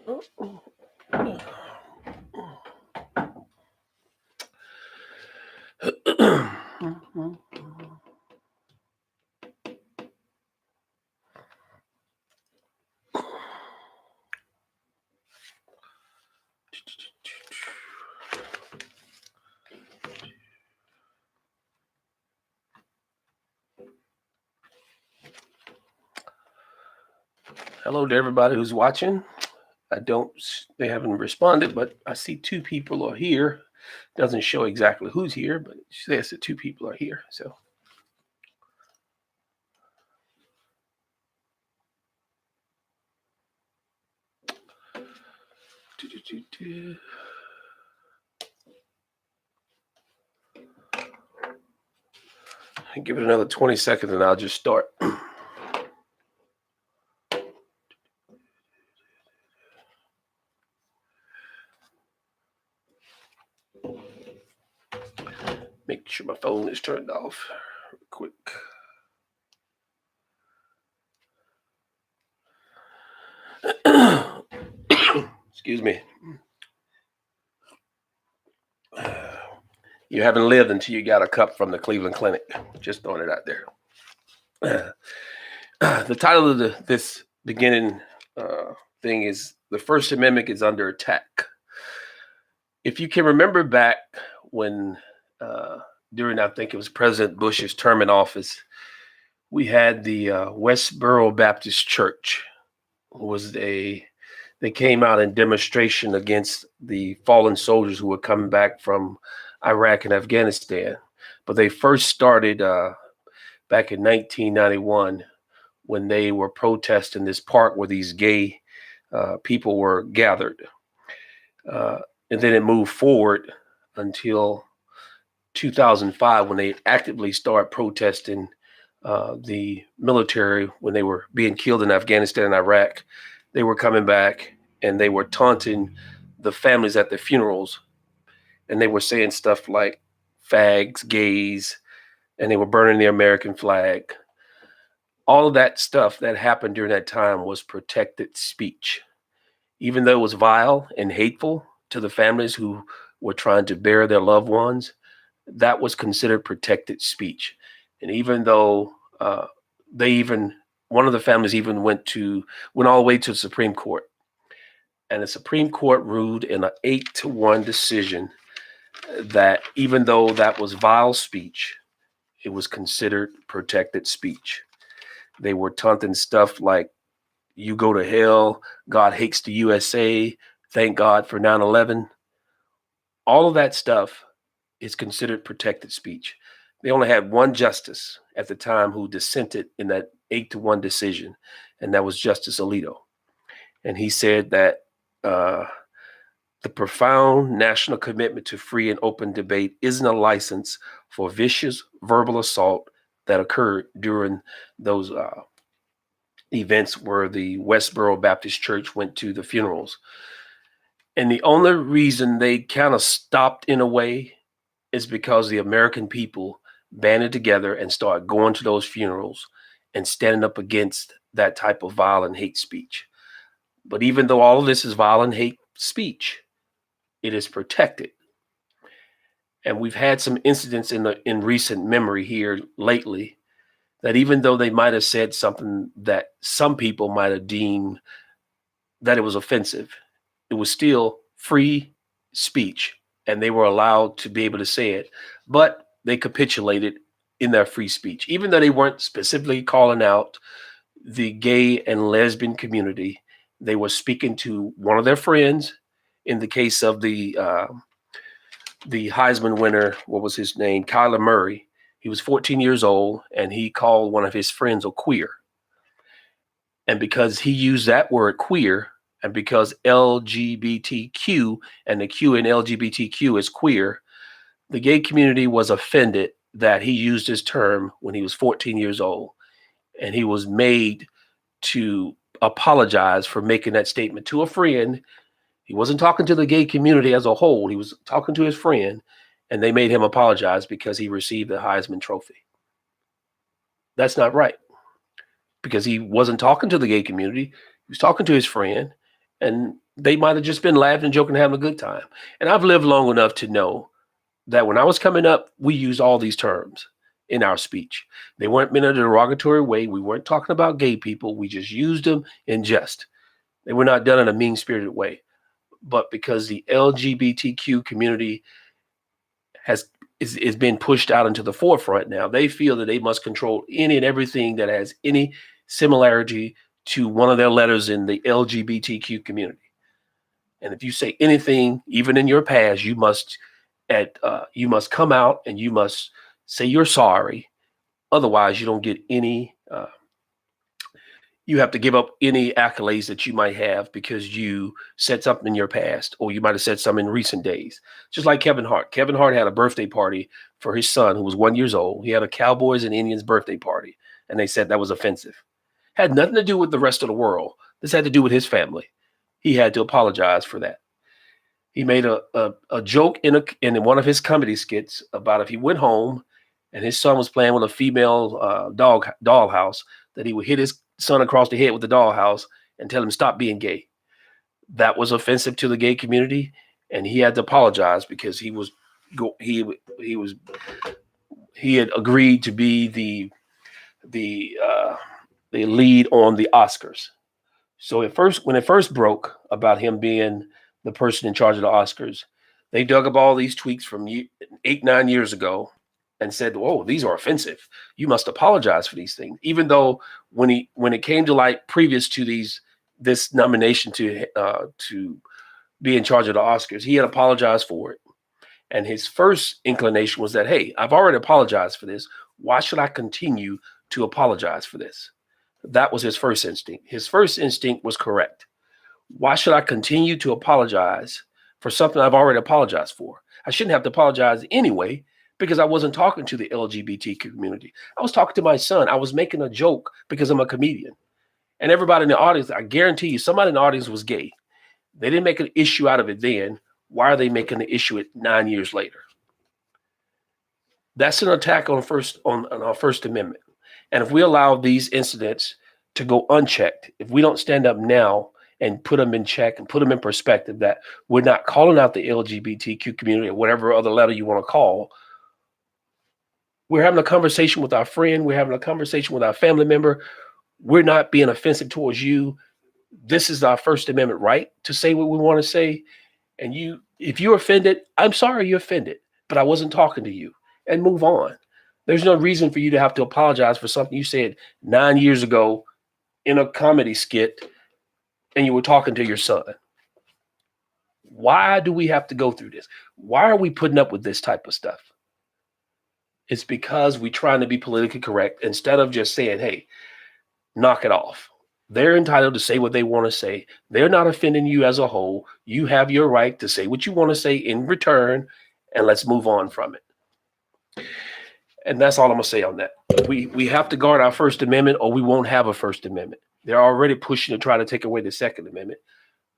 Hello to everybody who's watching. They haven't responded, but I see two people are here. Doesn't show exactly who's here, but it says that two people are here. So. Give it another 20 seconds and I'll just start. Make sure my phone is turned off real quick. Excuse me. You haven't lived until you got a cup from the Cleveland Clinic. Just throwing it out there. The title of this beginning thing is The First Amendment is Under Attack. If you can remember back when during, I think it was President Bush's term in office, we had the Westboro Baptist Church. They came out in demonstration against the fallen soldiers who were coming back from Iraq and Afghanistan. But they first started back in 1991 when they were protesting this park where these gay people were gathered. And then it moved forward until 2005 when they actively started protesting the military when they were being killed in Afghanistan and Iraq. They were coming back and they were taunting the families at the funerals. And they were saying stuff like fags, gays, and they were burning the American flag. All of that stuff that happened during that time was protected speech. Even though it was vile and hateful to the families who were trying to bury their loved ones, that was considered protected speech. And even though one of the families even went all the way to the Supreme Court, and the Supreme Court ruled in an 8-1 decision that even though that was vile speech, it was considered protected speech. They were taunting stuff like, "You go to hell," "God hates the USA," "Thank God for 9/11. All of that stuff is considered protected speech. They only had one justice at the time who dissented in that 8-1 decision, and that was Justice Alito. And he said that the profound national commitment to free and open debate isn't a license for vicious verbal assault that occurred during those events where the Westboro Baptist Church went to the funerals. And the only reason they kind of stopped in a way is because the American people banded together and started going to those funerals and standing up against that type of violent hate speech. But even though all of this is violent hate speech, it is protected. And we've had some incidents in recent memory here lately that even though they might have said something that some people might have deemed that it was offensive, it was still free speech, and they were allowed to be able to say it. But they capitulated in their free speech, even though they weren't specifically calling out the gay and lesbian community. They were speaking to one of their friends. In the case of the Heisman winner, what was his name? Kyler Murray. He was 14 years old, and he called one of his friends a queer. And because he used that word queer, and because LGBTQ and the Q in LGBTQ is queer, the gay community was offended that he used his term when he was 14 years old. And he was made to apologize for making that statement to a friend. He wasn't talking to the gay community as a whole. He was talking to his friend, and they made him apologize because he received the Heisman Trophy. That's not right, because he wasn't talking to the gay community. He was talking to his friend, and They might have just been laughing and joking, having a good time. And I've lived long enough to know that when I was coming up, we used all these terms in our speech. They weren't meant in a derogatory way. We weren't talking about gay people. We just used them in jest. They were not done in a mean spirited way. But because the LGBTQ community has is being pushed out into the forefront now, they feel that they must control any and everything that has any similarity to one of their letters in the LGBTQ community. And if you say anything, even in your past, you must come out and you must say you're sorry. Otherwise, you don't get any. You have to give up any accolades that you might have because you said something in your past, or you might have said something in recent days. Just like Kevin Hart. Kevin Hart had a birthday party for his son who was 1 year old. He had a Cowboys and Indians birthday party, and they said that was offensive. Had nothing to do with the rest of the world. This had to do with his family. He had to apologize for that. He made a joke in one of his comedy skits about if he went home and his son was playing with a female dollhouse, that he would hit his son across the head with the dollhouse and tell him stop being gay. That was offensive to the gay community, and he had to apologize because he had agreed to be the lead on the Oscars. So when it first broke about him being the person in charge of the Oscars, they dug up all these tweets from 8, 9 years ago and said, "Oh, these are offensive. You must apologize for these things." Even though when it came to light previous to this nomination to be in charge of the Oscars, he had apologized for it. And his first inclination was that, "Hey, I've already apologized for this. Why should I continue to apologize for this?" That was his first instinct. His first instinct was correct. Why should I continue to apologize for something I've already apologized for? I shouldn't have to apologize anyway because I wasn't talking to the LGBTQ community. I was talking to my son. I was making a joke because I'm a comedian. And everybody in the audience, I guarantee you, somebody in the audience was gay. They didn't make an issue out of it then. Why are they making the issue it 9 years later? That's an attack on our First Amendment. And if we allow these incidents to go unchecked, if we don't stand up now and put them in check and put them in perspective, that we're not calling out the LGBTQ community or whatever other letter you want to call, we're having a conversation with our friend, we're having a conversation with our family member, we're not being offensive towards you. This is our First Amendment right to say what we want to say. And if you're offended, I'm sorry you're offended, but I wasn't talking to you, and move on. There's no reason for you to have to apologize for something you said 9 years ago in a comedy skit and you were talking to your son. Why do we have to go through this? Why are we putting up with this type of stuff? It's because we're trying to be politically correct instead of just saying, "Hey, knock it off." They're entitled to say what they want to say. They're not offending you as a whole. You have your right to say what you want to say in return, and let's move on from it. And that's all I'm going to say on that. We have to guard our First Amendment or we won't have a First Amendment. They're already pushing to try to take away the Second Amendment.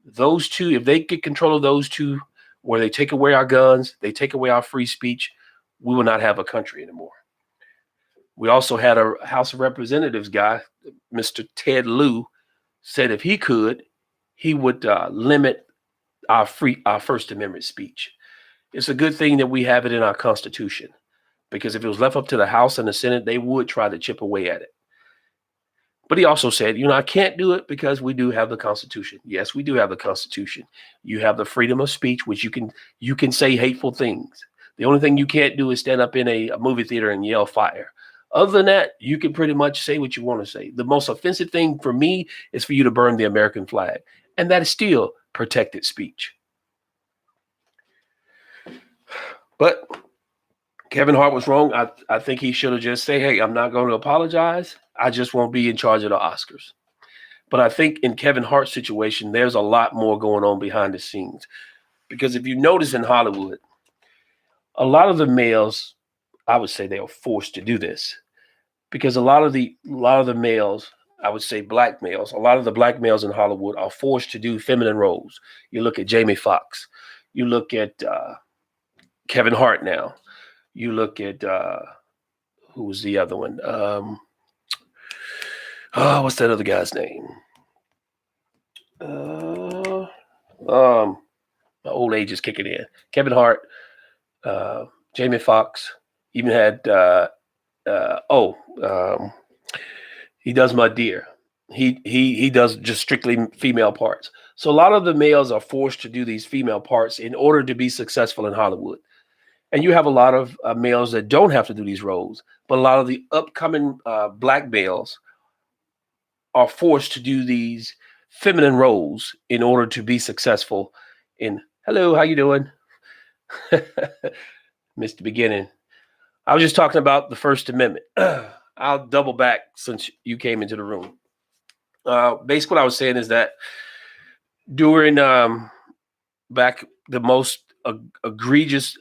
Those two, if they get control of those two, where they take away our guns, they take away our free speech, we will not have a country anymore. We also had a House of Representatives guy, Mr. Ted Lieu, said if he could, he would limit our First Amendment speech. It's a good thing that we have it in our Constitution, because if it was left up to the House and the Senate, they would try to chip away at it. But he also said, I can't do it because we do have the Constitution. Yes, we do have the Constitution. You have the freedom of speech, which you can say hateful things. The only thing you can't do is stand up in a movie theater and yell fire. Other than that, you can pretty much say what you want to say. The most offensive thing for me is for you to burn the American flag. And that is still protected speech. But Kevin Hart was wrong. I think he should have just said, "Hey, I'm not going to apologize. I just won't be in charge of the Oscars." But I think in Kevin Hart's situation, there's a lot more going on behind the scenes. Because if you notice in Hollywood, a lot of the males, I would say they are forced to do this. Because a lot of the males, I would say black males, a lot of the black males in Hollywood are forced to do feminine roles. You look at Jamie Foxx. You look at Kevin Hart now. You look at who was the other one? What's that other guy's name? My old age is kicking in. Kevin Hart, Jamie Foxx, even had uh, oh, um, he does my dear. He does just strictly female parts. So a lot of the males are forced to do these female parts in order to be successful in Hollywood. And you have a lot of males that don't have to do these roles, but a lot of the upcoming black males are forced to do these feminine roles in order to be successful in. Hello, how you doing? Missed the beginning. I was just talking about the First Amendment. I'll double back since you came into the room. Basically, what I was saying is that during back the most egregious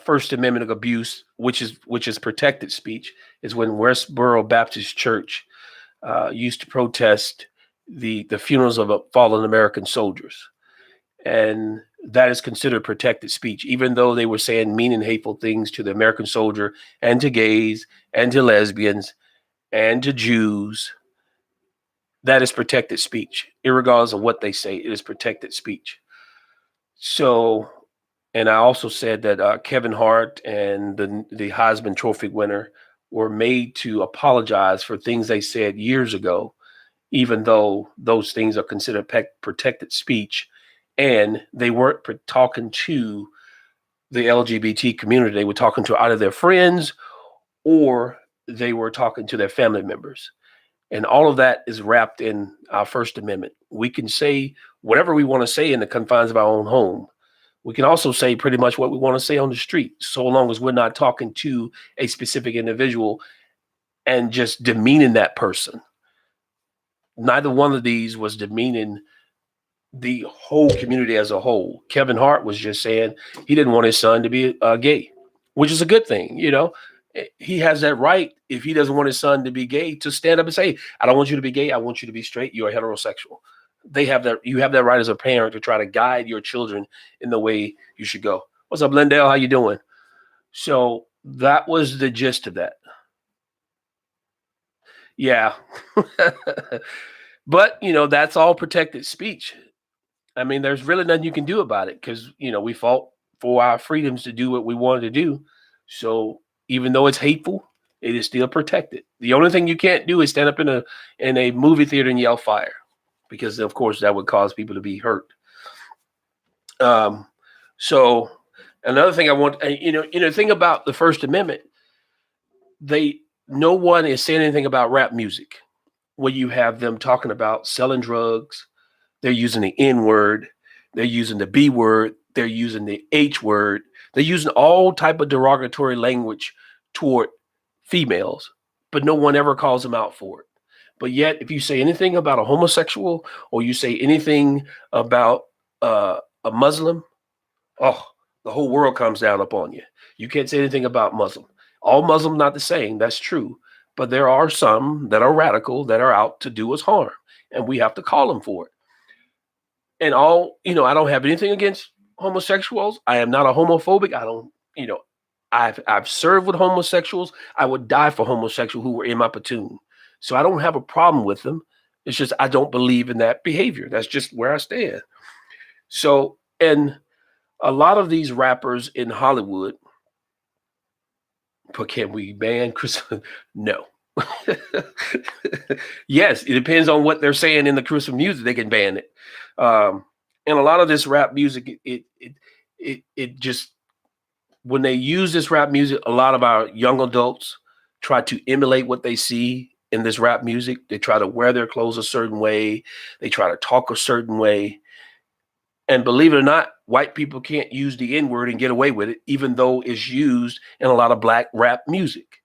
First Amendment abuse, which is protected speech, is when Westboro Baptist Church used to protest the funerals of fallen American soldiers, and that is considered protected speech, even though they were saying mean and hateful things to the American soldier and to gays and to lesbians and to Jews. That is protected speech, regardless of what they say. It is protected speech. So, and I also said that Kevin Hart and the Heisman Trophy winner were made to apologize for things they said years ago, even though those things are considered protected speech, and they weren't talking to the LGBT community. They were talking to either their friends or they were talking to their family members. And all of that is wrapped in our First Amendment. We can say whatever we want to say in the confines of our own home. We can also say pretty much what we want to say on the street, so long as we're not talking to a specific individual and just demeaning that person. Neither one of these was demeaning the whole community as a whole. Kevin Hart was just saying he didn't want his son to be gay, which is a good thing. He has that right, if he doesn't want his son to be gay, to stand up and say, I don't want you to be gay. I want you to be straight. You're heterosexual. They have that. You have that right as a parent to try to guide your children in the way you should go. What's up, Lindell? How you doing? So that was the gist of that. Yeah. But, that's all protected speech. I mean, there's really nothing you can do about it because, we fought for our freedoms to do what we wanted to do. So even though it's hateful, it is still protected. The only thing you can't do is stand up in a movie theater and yell fire, because of course that would cause people to be hurt. So another thing I want, the thing about the First Amendment, no one is saying anything about rap music, where you have them talking about selling drugs. They're using the N word. They're using the B word. They're using the H word. They're using all type of derogatory language toward females, but no one ever calls them out for it. But yet, if you say anything about a homosexual or you say anything about a Muslim, oh, the whole world comes down upon you. You can't say anything about Muslim. All Muslim not the same. That's true. But there are some that are radical that are out to do us harm, and we have to call them for it. And I don't have anything against homosexuals. I am not a homophobic. I don't, I've served with homosexuals. I would die for homosexuals who were in my platoon. So I don't have a problem with them. It's just I don't believe in that behavior. That's just where I stand. So, and a lot of these rappers in Hollywood, but can we ban Chris? No. Yes, it depends on what they're saying in the Christmas music. They can ban it. And a lot of this rap music, it just, when they use this rap music, a lot of our young adults try to emulate what they see in this rap music. They try to wear their clothes a certain way. They try to talk a certain way. And believe it or not, white people can't use the N-word and get away with it, even though it's used in a lot of black rap music.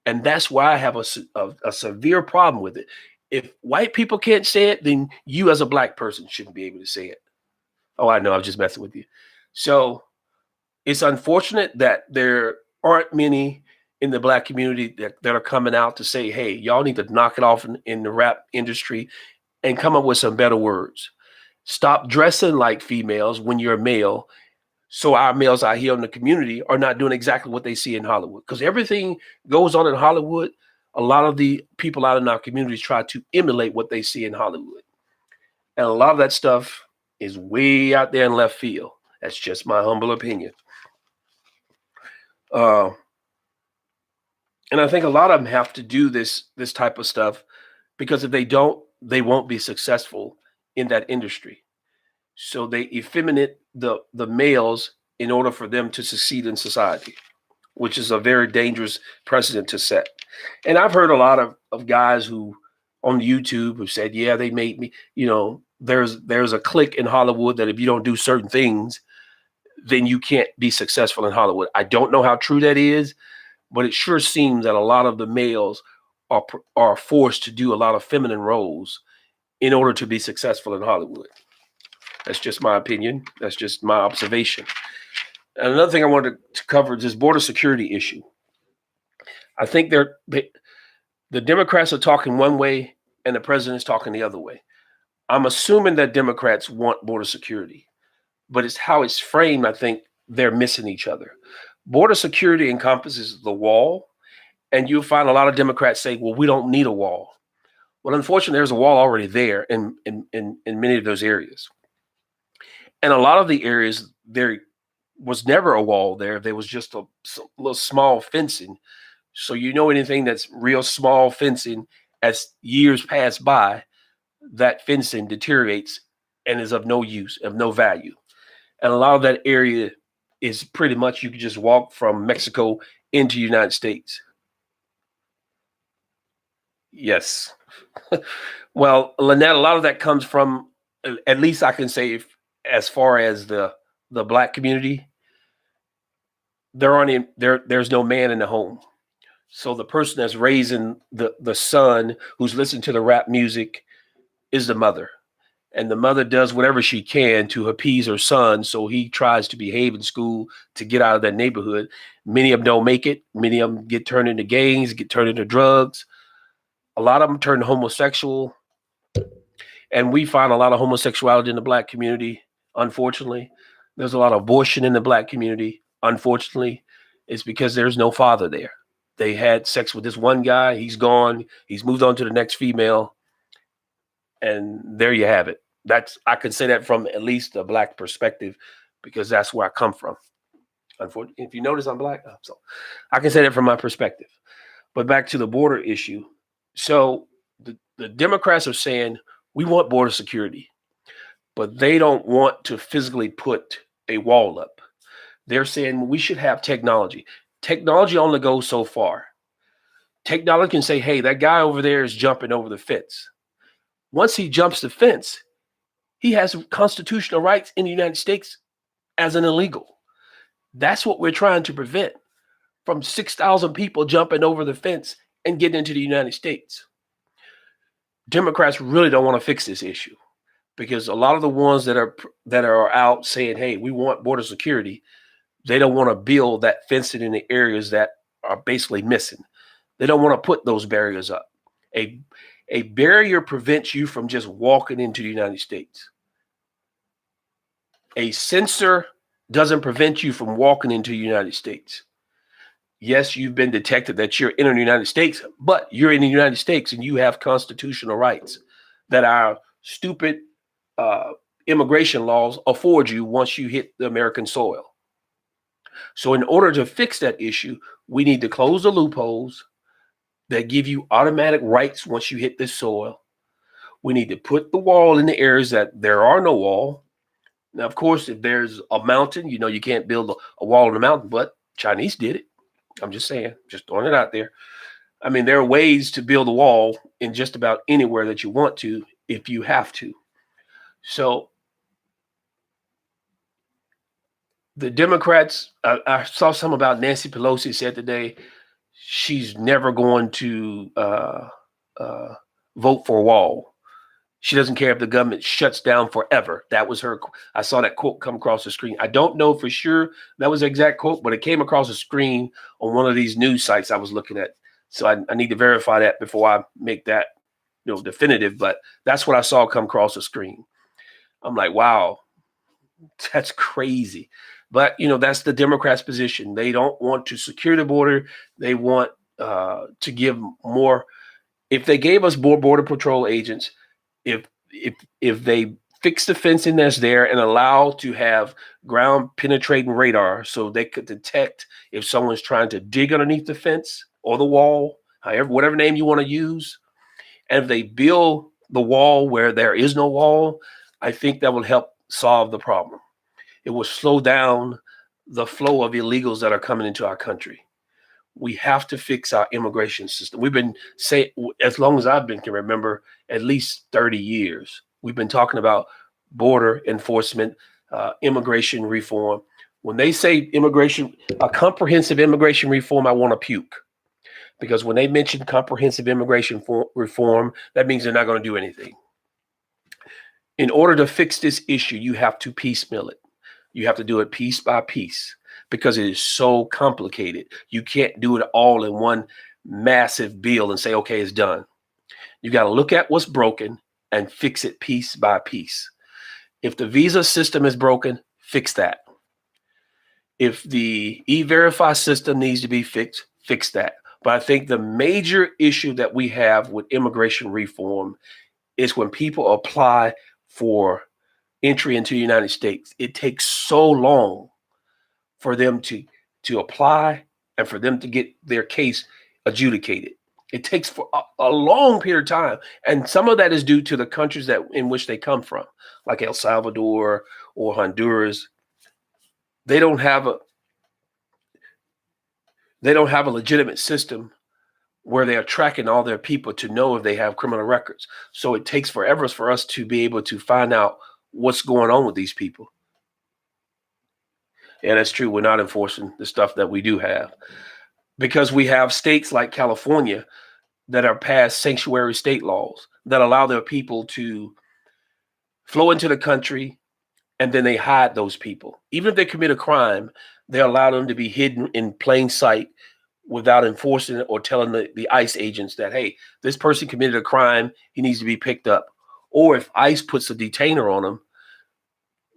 And that's why I have a severe problem with it. If white people can't say it, then you as a black person shouldn't be able to say it. Oh, I know, I was just messing with you. So it's unfortunate that there aren't many in the black community that are coming out to say, hey, y'all need to knock it off in the rap industry and come up with some better words. Stop dressing like females when you're a male, so our males out here in the community are not doing exactly what they see in Hollywood. Because everything goes on in Hollywood. A lot of the people out in our communities try to emulate what they see in Hollywood. And a lot of that stuff is way out there in left field. That's just my humble opinion. Uh, and I think a lot of them have to do this type of stuff because if they don't, they won't be successful in that industry. So they effeminate the males in order for them to succeed in society, which is a very dangerous precedent to set. And I've heard a lot of guys who on YouTube who said, yeah, they made me, there's a clique in Hollywood that if you don't do certain things, then you can't be successful in Hollywood. I don't know how true that is, but it sure seems that a lot of the males are forced to do a lot of feminine roles in order to be successful in Hollywood. That's just my opinion. That's just my observation. And another thing I wanted to cover is this border security issue. I think the Democrats are talking one way and the president's talking the other way. I'm assuming that Democrats want border security, but it's how it's framed. I think they're missing each other. Border security encompasses the wall, and you'll find a lot of Democrats say, well, we don't need a wall. Well, unfortunately, there's a wall already there in many of those areas. And a lot of the areas, there was never a wall there. There was just a little small fencing. So anything that's real small fencing, as years pass by, that fencing deteriorates and is of no use, of no value. And a lot of that area is pretty much you can just walk from Mexico into the United States. Yes. Well, Lynette, a lot of that comes from, at least I can say, as far as the Black community, there's no man in the home. So the person that's raising the son who's listening to the rap music is the mother. And the mother does whatever she can to appease her son. So he tries to behave in school to get out of that neighborhood. Many of them don't make it. Many of them get turned into gangs, get turned into drugs. A lot of them turn homosexual. And we find a lot of homosexuality in the Black community, unfortunately. There's a lot of abortion in the Black community, unfortunately. It's because there's no father there. They had sex with this one guy. He's gone. He's moved on to the next female. And there you have it. I can say that from at least a Black perspective because that's where I come from. Unfortunately, if you notice, I'm Black, so I can say that from my perspective. But back to the border issue. So the Democrats are saying we want border security, but they don't want to physically put a wall up. They're saying we should have technology. Technology only goes so far. Technology can say, hey, that guy over there is jumping over the fence. Once he jumps the fence, he has constitutional rights in the United States as an illegal. That's what we're trying to prevent, from 6,000 people jumping over the fence and getting into the United States. Democrats really don't want to fix this issue because a lot of the ones that are out saying, hey, we want border security, they don't want to build that fencing in the areas that are basically missing. They don't want to put those barriers up. A barrier prevents you from just walking into the United States. A censor doesn't prevent you from walking into the United States. Yes, you've been detected that you're in the United States, but you're in the United States and you have constitutional rights that our stupid immigration laws afford you once you hit the American soil. So in order to fix that issue, we need to close the loopholes that give you automatic rights once you hit this soil. We need to put the wall in the areas that there are no wall. Now, of course, if there's a mountain, you can't build a wall in a mountain, but Chinese did it. I'm just saying, just throwing it out there. I mean, there are ways to build a wall in just about anywhere that you want to, if you have to. So the Democrats, I saw some about Nancy Pelosi said today, she's never going to vote for a wall. She doesn't care if the government shuts down forever. That was her. I saw that quote come across the screen. I don't know for sure that was the exact quote, but it came across the screen on one of these news sites I was looking at. So I need to verify that before I make that definitive. But that's what I saw come across the screen. I'm like, wow, that's crazy. But that's the Democrats' position. They don't want to secure the border. They want to give more. If they gave us more border patrol agents, if they fix the fencing that's there and allow to have ground penetrating radar so they could detect if someone's trying to dig underneath the fence or the wall, however, whatever name you want to use. And if they build the wall where there is no wall, I think that will help solve the problem. It will slow down the flow of illegals that are coming into our country. We have to fix our immigration system. We've been saying, as long as I've been can remember, at least 30 years, we've been talking about border enforcement, immigration reform. When they say immigration, a comprehensive immigration reform, I want to puke. Because when they mention comprehensive immigration reform, that means they're not going to do anything. In order to fix this issue, you have to piecemeal it. You have to do it piece by piece because it is so complicated. You can't do it all in one massive bill and say, okay, it's done. You got to look at what's broken and fix it piece by piece. If the visa system is broken, fix that. If the E-Verify system needs to be fixed, fix that. But I think the major issue that we have with immigration reform is when people apply for entry into the United States, it takes so long for them to apply and for them to get their case adjudicated. It takes for a long period of time. And some of that is due to the countries that in which they come from, like El Salvador or Honduras. They don't have a legitimate system where they are tracking all their people to know if they have criminal records. So it takes forever for us to be able to find out what's going on with these people. And that's true. We're not enforcing the stuff that we do have because we have states like California that are passed sanctuary state laws that allow their people to flow into the country, and then they hide those people. Even if they commit a crime, they allow them to be hidden in plain sight without enforcing it or telling the ICE agents that, hey, this person committed a crime, he needs to be picked up. Or if ICE puts a detainer on them,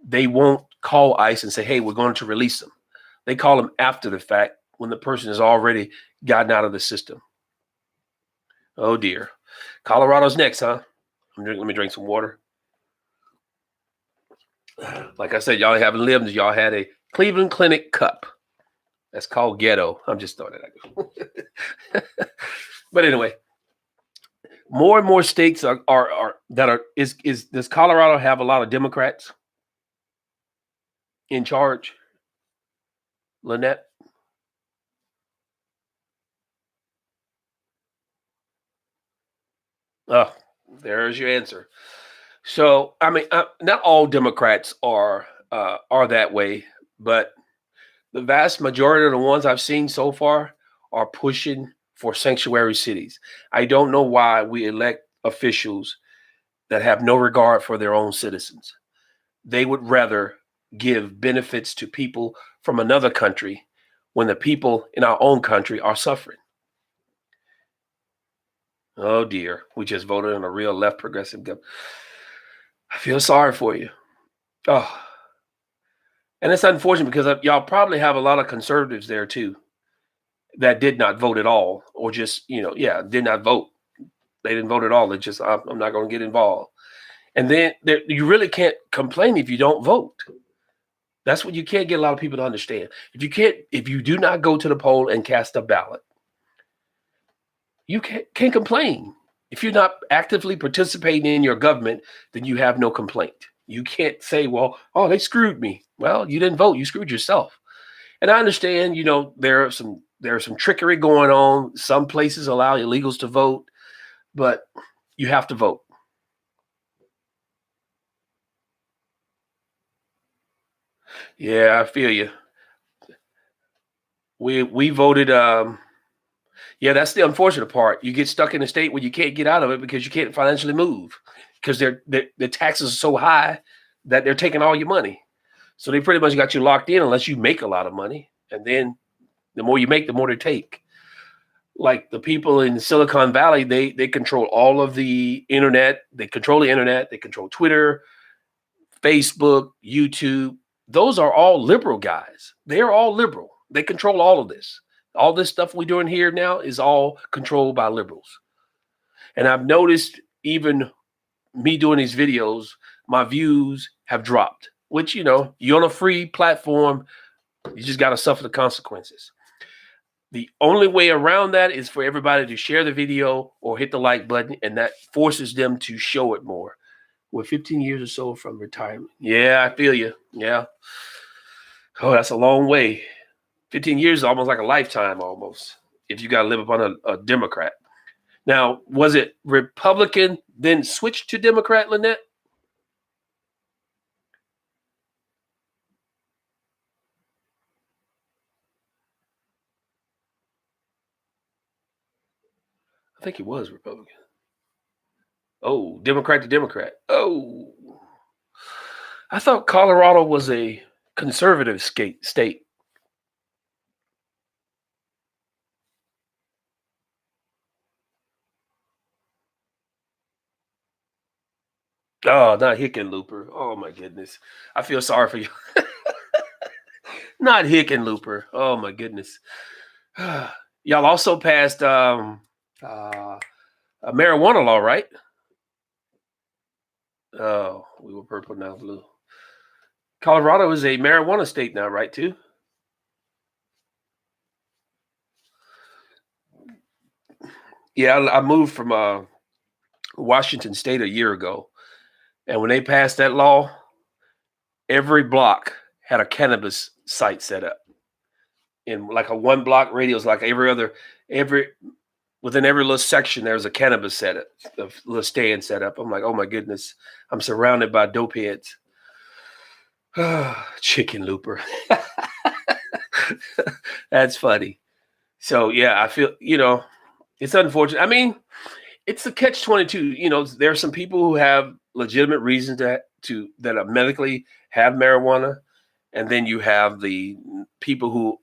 they won't call ICE and say, hey, we're going to release them. They call them after the fact when the person has already gotten out of the system. Oh, dear. Colorado's next, huh? Let me drink some water. Like I said, y'all haven't lived. Y'all had a Cleveland Clinic Cup. That's called ghetto. I'm just throwing it out. But anyway, more and more states does Colorado have a lot of Democrats in charge? Lynette? Oh, there's your answer. So, I mean, not all Democrats are that way, but the vast majority of the ones I've seen so far are pushing for sanctuary cities. I don't know why we elect officials that have no regard for their own citizens. They would rather give benefits to people from another country when the people in our own country are suffering. Oh dear, we just voted on a real left progressive government. I feel sorry for you. Oh, and it's unfortunate because y'all probably have a lot of conservatives there too that did not vote at all, or just, did not vote. They didn't vote at all. They just, I'm not going to get involved. And then you really can't complain if you don't vote. That's what you can't get a lot of people to understand. If you do not go to the poll and cast a ballot, you can't complain. If you're not actively participating in your government, then you have no complaint. You can't say, well, oh, they screwed me. Well, you didn't vote. You screwed yourself. And I understand, there's some trickery going on. Some places allow illegals to vote, but you have to vote. Yeah, I feel you. We voted. Yeah, that's the unfortunate part. You get stuck in a state where you can't get out of it because you can't financially move because the taxes are so high that they're taking all your money. So they pretty much got you locked in unless you make a lot of money. And then the more you make, the more they take. Like the people in Silicon Valley, they control all of the internet. They control the internet. They control Twitter, Facebook, YouTube. Those are all liberal guys. They're all liberal. They control all of this. All this stuff we're doing here now is all controlled by liberals. And I've noticed even me doing these videos, my views have dropped, which, you're on a free platform. You just got to suffer the consequences. The only way around that is for everybody to share the video or hit the like button, and that forces them to show it more. We're 15 years or so from retirement. Yeah, I feel you. Yeah. Oh, that's a long way. 15 years is almost like a lifetime almost, if you got to live upon a Democrat. Now, was it Republican, then switched to Democrat, Lynette? I think it was Republican. Oh, Democrat to Democrat. Oh, I thought Colorado was a conservative state. Oh, not Hickenlooper. Oh my goodness. I feel sorry for you. Not Hickenlooper. Oh my goodness. Y'all also passed a marijuana law, right? Oh, we were purple, now blue. Colorado is a marijuana state now, right, too? Yeah, I moved from Washington State a year ago. And when they passed that law, every block had a cannabis site set up. In like a 1 block radius, like within every little section, there's a cannabis setup, a little stand set up. I'm like, oh my goodness, I'm surrounded by dope heads. Chicken looper. That's funny. So yeah, I feel, it's unfortunate. I mean, it's a catch-22. There are some people who have legitimate reasons that medically have marijuana, and then you have the people who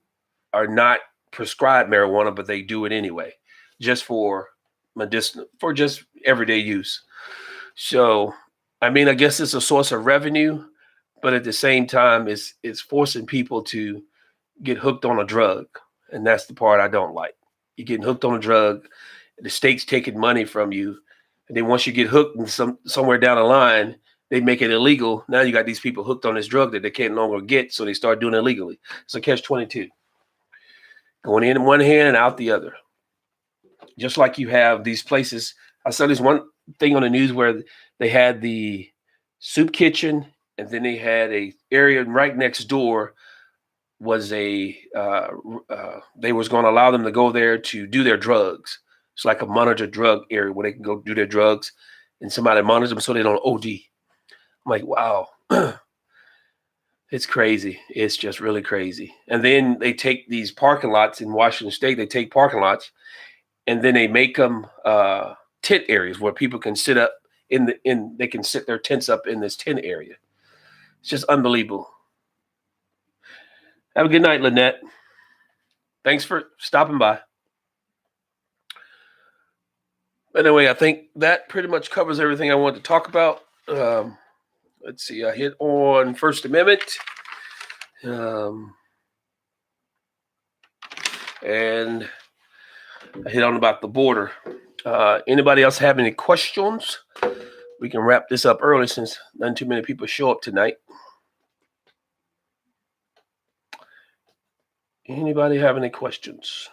are not prescribed marijuana, but they do it anyway, just for medicinal, for just everyday use. So, I mean, I guess it's a source of revenue, but at the same time, it's forcing people to get hooked on a drug, and that's the part I don't like. You're getting hooked on a drug, the state's taking money from you, and then once you get hooked, and somewhere down the line, they make it illegal. Now you got these people hooked on this drug that they can't no longer get, so they start doing it illegally. It's a catch-22. Going in one hand and out the other. Just like you have these places. I saw this one thing on the news where they had the soup kitchen, and then they had a area right next door was they was going to allow them to go there to do their drugs. It's like a monitored drug area where they can go do their drugs, and somebody monitors them so they don't OD. I'm like, wow. It's crazy. It's just really crazy. And then they take these parking lots in Washington State. They take parking lots, and then they make them tent areas where people can sit up they can sit their tents up in this tent area. It's just unbelievable. Have a good night, Lynette. Thanks for stopping by. Anyway, I think that pretty much covers everything I wanted to talk about. Let's see. I hit on First Amendment. And I hit on about the border. Anybody else have any questions? We can wrap this up early since not too many people show up tonight. Anybody have any questions?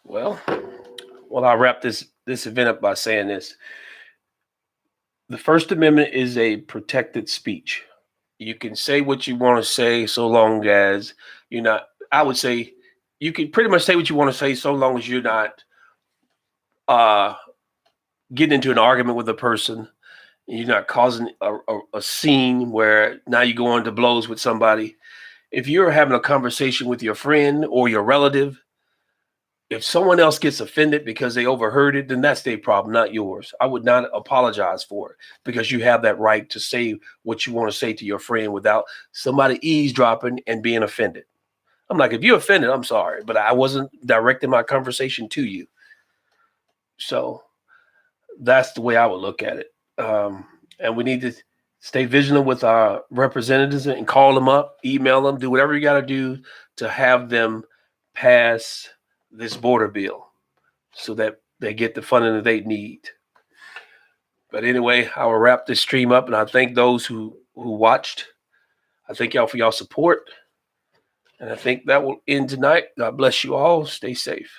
Well, I'll wrap this event up by saying this. The First Amendment is a protected speech. You can say what you want to say so long as you're not, I would say you can pretty much say what you want to say so long as you're not getting into an argument with a person. You're not causing a scene where now you go into blows with somebody. If you're having a conversation with your friend or your relative, if someone else gets offended because they overheard it, then that's their problem, not yours. I would not apologize for it because you have that right to say what you want to say to your friend without somebody eavesdropping and being offended. I'm like, if you're offended, I'm sorry, but I wasn't directing my conversation to you. So that's the way I would look at it. And we need to stay vigilant with our representatives and call them up, email them, do whatever you got to do to have them pass this border bill so that they get the funding that they need. But anyway, I will wrap this stream up, and I thank those who watched. I thank y'all for y'all support, and I think that will end tonight. God bless you all. Stay safe.